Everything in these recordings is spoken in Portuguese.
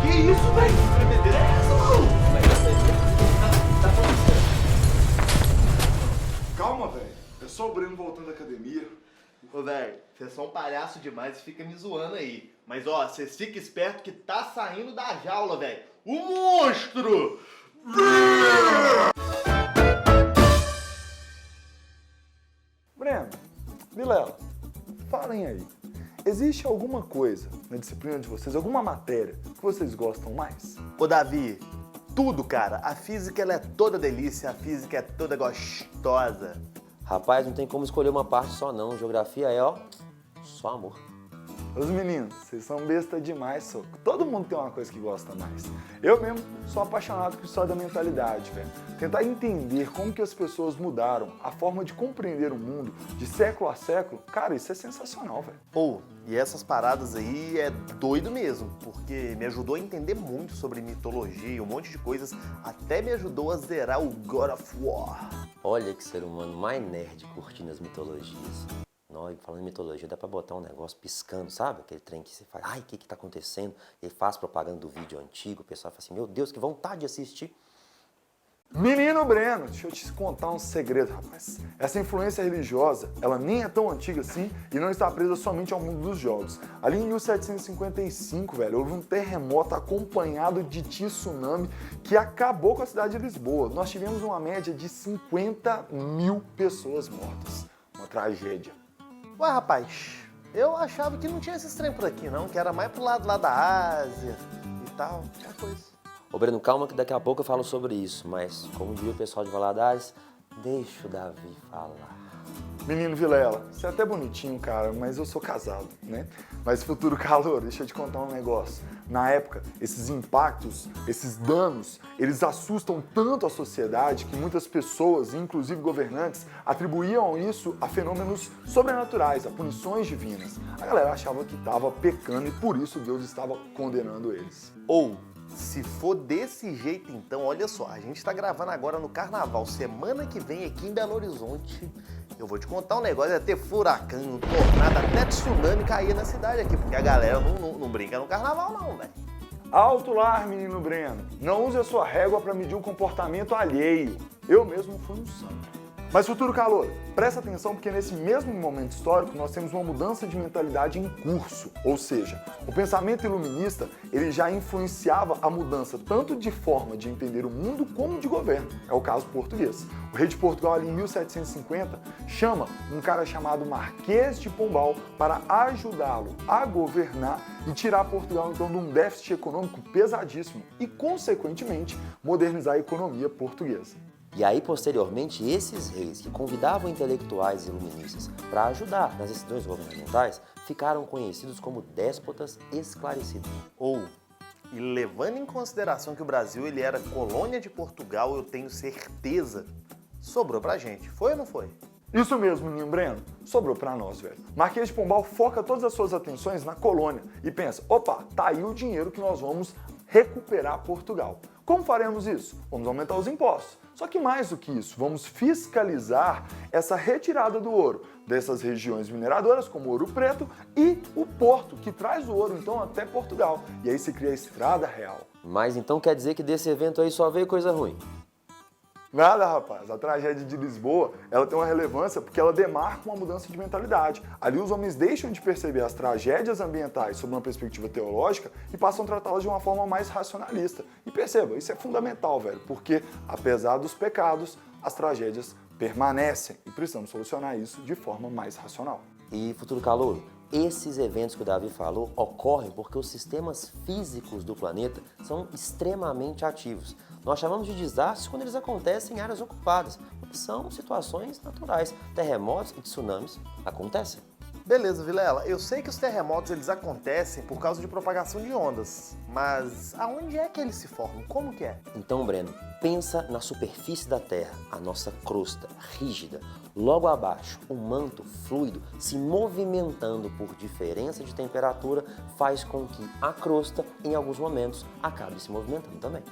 Que isso, velho? Que tremedeira é essa, maluco? Tá acontecendo. Calma, velho. É só o Breno voltando da academia. Ô, velho, vocês são um palhaço demais e fica me zoando aí. Mas, ó, vocês ficam espertos que tá saindo da jaula, velho. O monstro! Breno, Vilela, falem aí. Existe alguma coisa na disciplina de vocês, alguma matéria que vocês gostam mais? Ô, Davi, tudo, cara. A física, ela é toda delícia, a física é toda gostosa. Rapaz, não tem como escolher uma parte só não. Geografia é, ó, só amor. Os meninos, vocês são besta demais, soco. Todo mundo tem uma coisa que gosta mais. Eu mesmo sou apaixonado por história da mentalidade, velho. Tentar entender como que as pessoas mudaram, a forma de compreender o mundo de século a século, cara, isso é sensacional, velho. Pô, e essas paradas aí é doido mesmo, porque me ajudou a entender muito sobre mitologia e um monte de coisas, até me ajudou a zerar o God of War. Olha que ser humano mais nerd curtindo as mitologias. Nós, falando em mitologia, dá pra botar um negócio piscando, sabe? Aquele trem que você faz, ai, o que tá acontecendo? E faz propaganda do vídeo antigo, o pessoal fala assim, meu Deus, que vontade de assistir. Menino Breno, deixa eu te contar um segredo, rapaz. Essa influência religiosa, ela nem é tão antiga assim e não está presa somente ao mundo dos jogos. Ali em 1755, velho, houve um terremoto acompanhado de tsunami que acabou com a cidade de Lisboa. Nós tivemos uma média de 50 mil pessoas mortas. Uma tragédia. Ué, rapaz, eu achava que não tinha esses trem por aqui, não, que era mais pro lado lá da Ásia e tal, aquela coisa. Ô Breno, calma que daqui a pouco eu falo sobre isso, mas como diria o pessoal de Valadares, deixa o Davi falar. Menino Vilela, você é até bonitinho, cara, mas eu sou casado, né? Mas futuro calor, deixa eu te contar um negócio. Na época, esses impactos, esses danos, eles assustam tanto a sociedade que muitas pessoas, inclusive governantes, atribuíam isso a fenômenos sobrenaturais, a punições divinas. A galera achava que estava pecando e por isso Deus estava condenando eles. Ou, se for desse jeito então, olha só, a gente tá gravando agora no Carnaval, semana que vem aqui em Belo Horizonte, eu vou te contar um negócio, ia ter furacão, tornado, até tsunami caía na cidade aqui, porque a galera não brinca no Carnaval não, velho. Alto lá, menino Breno. Não use a sua régua para medir o comportamento alheio. Eu mesmo fui um santo. Mas futuro calor, presta atenção porque nesse mesmo momento histórico nós temos uma mudança de mentalidade em curso. Ou seja, o pensamento iluminista ele já influenciava a mudança tanto de forma de entender o mundo como de governo. É o caso português. O rei de Portugal ali em 1750 chama um cara chamado Marquês de Pombal para ajudá-lo a governar e tirar Portugal então de um déficit econômico pesadíssimo e, consequentemente, modernizar a economia portuguesa. E aí, posteriormente, esses reis que convidavam intelectuais e iluministas para ajudar nas decisões governamentais ficaram conhecidos como déspotas esclarecidos. Ou, e levando em consideração que o Brasil ele era colônia de Portugal, eu tenho certeza, sobrou pra gente. Foi ou não foi? Isso mesmo, menino Breno. Sobrou pra nós, velho. Marquês de Pombal foca todas as suas atenções na colônia e pensa, opa, tá aí o dinheiro que nós vamos recuperar Portugal. Como faremos isso? Vamos aumentar os impostos. Só que mais do que isso, vamos fiscalizar essa retirada do ouro dessas regiões mineradoras, como Ouro Preto, e o porto, que traz o ouro, então, até Portugal. E aí se cria a Estrada Real. Mas então quer dizer que desse evento aí só veio coisa ruim? Nada, rapaz. A tragédia de Lisboa, ela tem uma relevância porque ela demarca uma mudança de mentalidade. Ali os homens deixam de perceber as tragédias ambientais sob uma perspectiva teológica e passam a tratá-las de uma forma mais racionalista. E perceba, isso é fundamental, velho, porque apesar dos pecados, as tragédias permanecem e precisamos solucionar isso de forma mais racional. E futuro calouro, esses eventos que o Davi falou ocorrem porque os sistemas físicos do planeta são extremamente ativos. Nós chamamos de desastres quando eles acontecem em áreas ocupadas. São situações naturais. Terremotos e tsunamis acontecem. Beleza, Vilela, eu sei que os terremotos eles acontecem por causa de propagação de ondas, mas aonde é que eles se formam? Como que é? Então, Breno, pensa na superfície da Terra, a nossa crosta rígida. Logo abaixo, um manto fluido se movimentando por diferença de temperatura faz com que a crosta, em alguns momentos, acabe se movimentando também.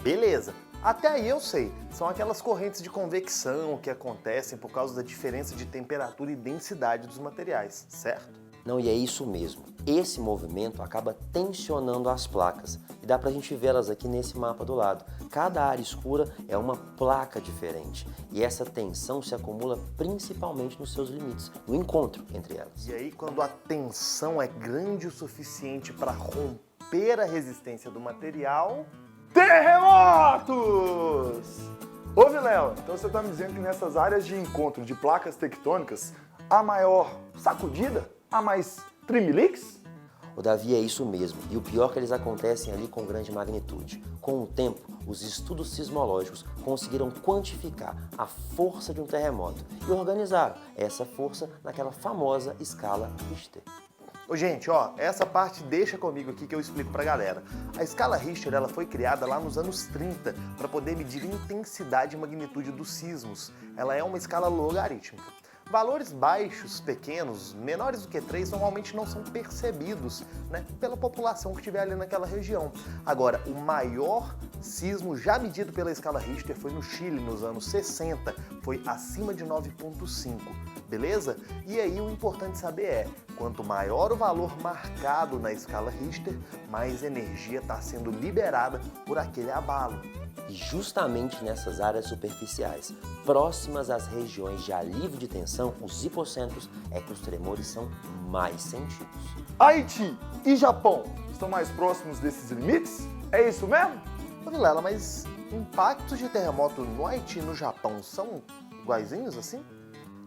Beleza, até aí eu sei. São aquelas correntes de convecção que acontecem por causa da diferença de temperatura e densidade dos materiais, certo? Não, e é isso mesmo. Esse movimento acaba tensionando as placas e dá pra gente vê-las aqui nesse mapa do lado. Cada área escura é uma placa diferente e essa tensão se acumula principalmente nos seus limites, no encontro entre elas. E aí, quando a tensão é grande o suficiente para romper a resistência do material... Terremotos! Ô Vilela, então você está me dizendo que nessas áreas de encontro de placas tectônicas, a maior sacudida, a mais tremeliques? O Davi, é isso mesmo, e o pior é que eles acontecem ali com grande magnitude. Com o tempo, os estudos sismológicos conseguiram quantificar a força de um terremoto e organizaram essa força naquela famosa escala Richter. Ô, gente, ó, essa parte deixa comigo aqui que eu explico pra galera. A escala Richter, ela foi criada lá nos anos 30 para poder medir a intensidade e magnitude dos sismos. Ela é uma escala logarítmica. Valores baixos, pequenos, menores do que 3, normalmente não são percebidos, né, pela população que estiver ali naquela região. Agora, o maior sismo já medido pela escala Richter foi no Chile, nos anos 60, foi acima de 9,5, beleza? E aí o importante saber é, quanto maior o valor marcado na escala Richter, mais energia está sendo liberada por aquele abalo. E justamente nessas áreas superficiais, próximas às regiões de alívio de tensão, os hipocentros, é que os tremores são mais sentidos. Haiti e Japão estão mais próximos desses limites? É isso mesmo? Ô Vilela, mas impactos de terremoto no Haiti e no Japão são iguaizinhos assim?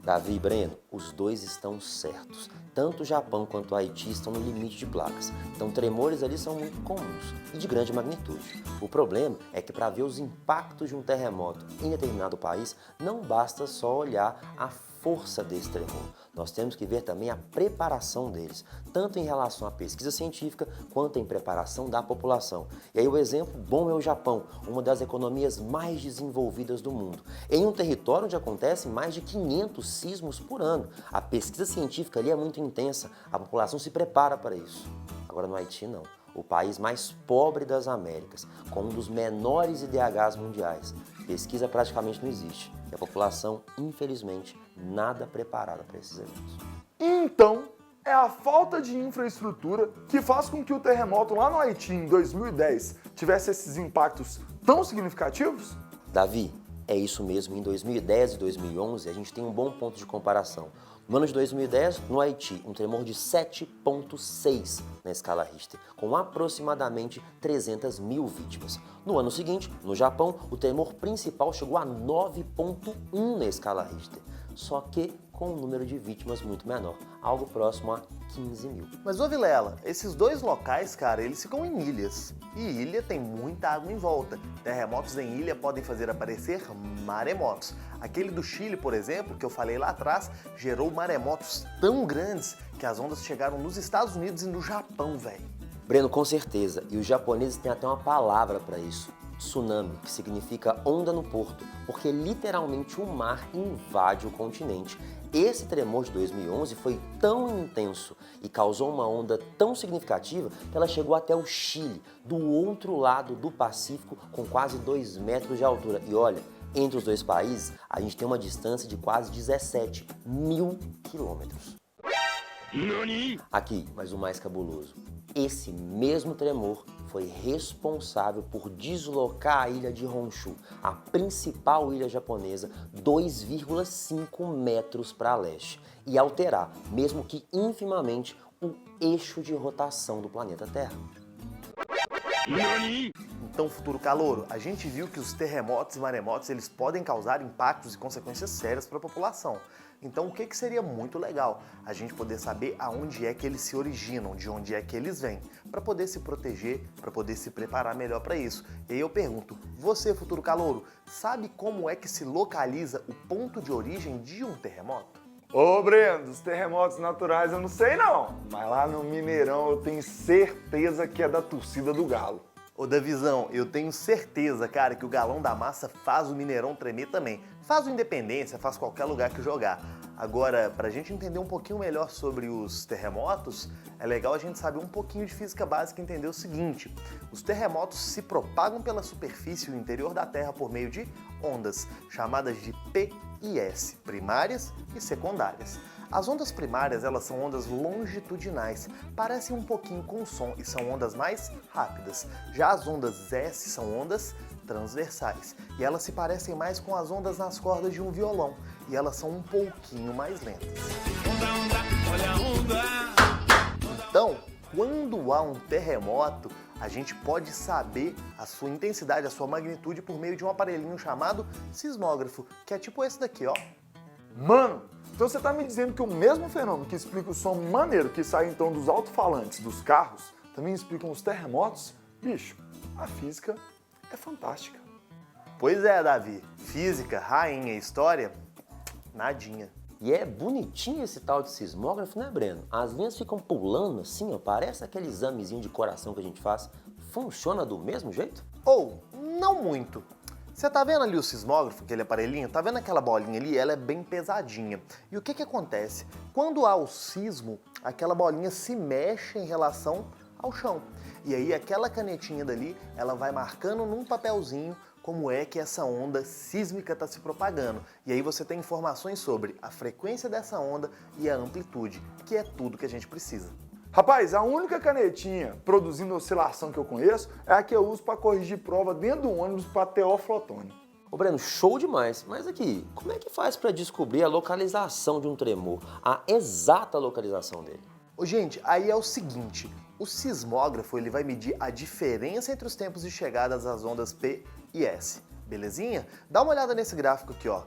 Davi e Breno, os dois estão certos. Tanto o Japão quanto o Haiti estão no limite de placas. Então tremores ali são muito comuns e de grande magnitude. O problema é que para ver os impactos de um terremoto em determinado país, não basta só olhar a força desse tremor. Nós temos que ver também a preparação deles, tanto em relação à pesquisa científica, quanto em preparação da população. E aí o exemplo bom é o Japão, uma das economias mais desenvolvidas do mundo. Em um território onde acontecem mais de 500 sismos por ano. A pesquisa científica ali é muito intensa, a população se prepara para isso. Agora no Haiti não. O país mais pobre das Américas, com um dos menores IDHs mundiais. Pesquisa praticamente não existe. E a população, infelizmente, nada preparada para esses eventos. Então, é a falta de infraestrutura que faz com que o terremoto lá no Haiti, em 2010, tivesse esses impactos tão significativos? Davi, é isso mesmo. Em 2010 e 2011, a gente tem um bom ponto de comparação. No ano de 2010, no Haiti, um tremor de 7,6 na escala Richter, com aproximadamente 300 mil vítimas. No ano seguinte, no Japão, o tremor principal chegou a 9,1 na escala Richter, só que com um número de vítimas muito menor, algo próximo a 15 mil. Mas ô Vilela, esses dois locais, cara, eles ficam em ilhas. E ilha tem muita água em volta. Terremotos em ilha podem fazer aparecer maremotos. Aquele do Chile, por exemplo, que eu falei lá atrás, gerou maremotos tão grandes que as ondas chegaram nos Estados Unidos e no Japão, velho. Breno, com certeza. E os japoneses têm até uma palavra para isso. Tsunami, que significa onda no porto, porque literalmente o mar invade o continente. Esse tremor de 2011 foi tão intenso e causou uma onda tão significativa que ela chegou até o Chile, do outro lado do Pacífico, com quase 2 metros de altura. E olha, entre os dois países, a gente tem uma distância de quase 17 mil quilômetros. Aqui, mas o mais cabuloso. Esse mesmo tremor foi responsável por deslocar a ilha de Honshu, a principal ilha japonesa, 2,5 metros para leste e alterar, mesmo que infimamente, o eixo de rotação do planeta Terra. Então, futuro calouro, a gente viu que os terremotos e maremotos eles podem causar impactos e consequências sérias para a população. Então, o que seria muito legal? A gente poder saber aonde é que eles se originam, de onde é que eles vêm, para poder se proteger, para poder se preparar melhor para isso. E aí eu pergunto, você, futuro calouro, sabe como é que se localiza o ponto de origem de um terremoto? Ô Breno, dos terremotos naturais eu não sei não, mas lá no Mineirão eu tenho certeza que é da torcida do Galo. Ô Davizão, eu tenho certeza, cara, que o Galão da Massa faz o Mineirão tremer também. Faz o Independência, faz qualquer lugar que jogar. Agora, pra gente entender um pouquinho melhor sobre os terremotos, é legal a gente saber um pouquinho de física básica e entender o seguinte. Os terremotos se propagam pela superfície do interior da Terra por meio de ondas, chamadas de P e S, primárias e secundárias. As ondas primárias, elas são ondas longitudinais, parecem um pouquinho com o som e são ondas mais rápidas. Já as ondas S são ondas transversais e elas se parecem mais com as ondas nas cordas de um violão e elas são um pouquinho mais lentas. Então, quando há um terremoto, a gente pode saber a sua intensidade, a sua magnitude por meio de um aparelhinho chamado sismógrafo, que é tipo esse daqui, ó. Mano, então você tá me dizendo que o mesmo fenômeno que explica o som maneiro que sai então dos alto-falantes dos carros, também explicam os terremotos? Bicho, a física é fantástica. Pois é, Davi. Física, rainha, história, nadinha. E é bonitinho esse tal de sismógrafo, né, Breno? As linhas ficam pulando assim, ó, parece aquele examezinho de coração que a gente faz. Funciona do mesmo jeito? Ou, não muito. Você tá vendo ali o sismógrafo, aquele aparelhinho? Tá vendo aquela bolinha ali? Ela é bem pesadinha. E o que acontece? Quando há o sismo, aquela bolinha se mexe em relação ao chão. E aí aquela canetinha dali, ela vai marcando num papelzinho como é que essa onda sísmica está se propagando. E aí você tem informações sobre a frequência dessa onda e a amplitude, que é tudo que a gente precisa. Rapaz, a única canetinha produzindo oscilação que eu conheço é a que eu uso para corrigir prova dentro do ônibus para teoflotone. Ô Breno, show demais. Mas aqui, como é que faz para descobrir a localização de um tremor, a exata localização dele? Ô, gente, aí é o seguinte, o sismógrafo ele vai medir a diferença entre os tempos de chegada das ondas P e S, belezinha? Dá uma olhada nesse gráfico aqui, ó.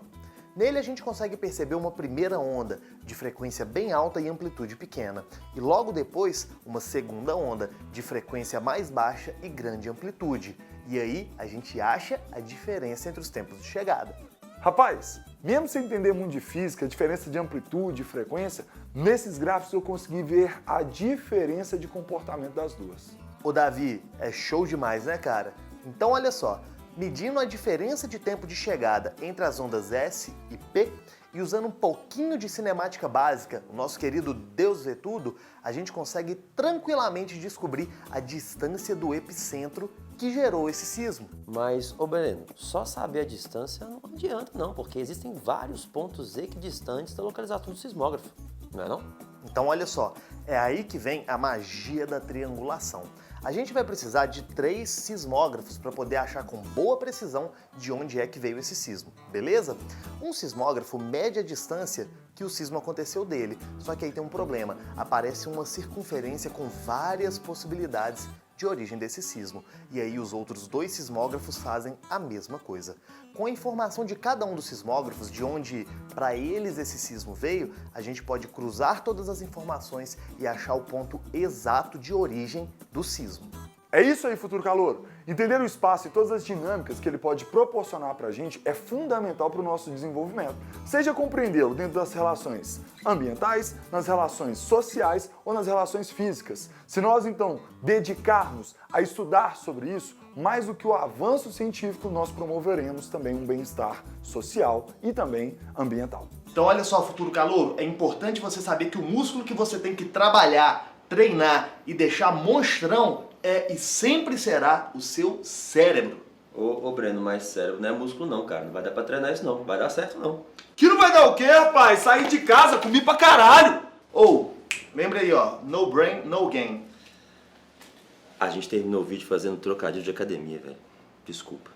Nele a gente consegue perceber uma primeira onda de frequência bem alta e amplitude pequena, e logo depois uma segunda onda de frequência mais baixa e grande amplitude. E aí a gente acha a diferença entre os tempos de chegada. Rapaz, mesmo sem entender muito de física, a diferença de amplitude e frequência, nesses gráficos eu consegui ver a diferença de comportamento das duas. Ô Davi, é show demais, né, cara? Então olha só, medindo a diferença de tempo de chegada entre as ondas S e P e usando um pouquinho de cinemática básica, o nosso querido Deus vê tudo, a gente consegue tranquilamente descobrir a distância do epicentro que gerou esse sismo. Mas, ô Breno, só saber a distância não adianta não, porque existem vários pontos equidistantes da localização do sismógrafo, não é não? Então olha só, é aí que vem a magia da triangulação. A gente vai precisar de 3 sismógrafos para poder achar com boa precisão de onde é que veio esse sismo, beleza? Um sismógrafo mede a distância que o sismo aconteceu dele, só que aí tem um problema, aparece uma circunferência com várias possibilidades de origem desse sismo, e aí os outros 2 sismógrafos fazem a mesma coisa. Com a informação de cada um dos sismógrafos, de onde para eles esse sismo veio, a gente pode cruzar todas as informações e achar o ponto exato de origem do sismo. É isso aí, futuro calouro. Entender o espaço e todas as dinâmicas que ele pode proporcionar pra gente é fundamental para o nosso desenvolvimento. Seja compreendê-lo dentro das relações ambientais, nas relações sociais ou nas relações físicas. Se nós, então, dedicarmos a estudar sobre isso, mais do que o avanço científico, nós promoveremos também um bem-estar social e também ambiental. Então olha só, futuro calouro, é importante você saber que o músculo que você tem que trabalhar, treinar e deixar monstrão é e sempre será o seu cérebro. Ô Breno, mas cérebro não é músculo não, cara. Não vai dar pra treinar isso não, não vai dar certo não. Que não vai dar o quê, rapaz? Saí de casa, comi pra caralho! Ou, lembra aí, ó, no brain, no gain. A gente terminou o vídeo fazendo trocadilho de academia, velho. Desculpa.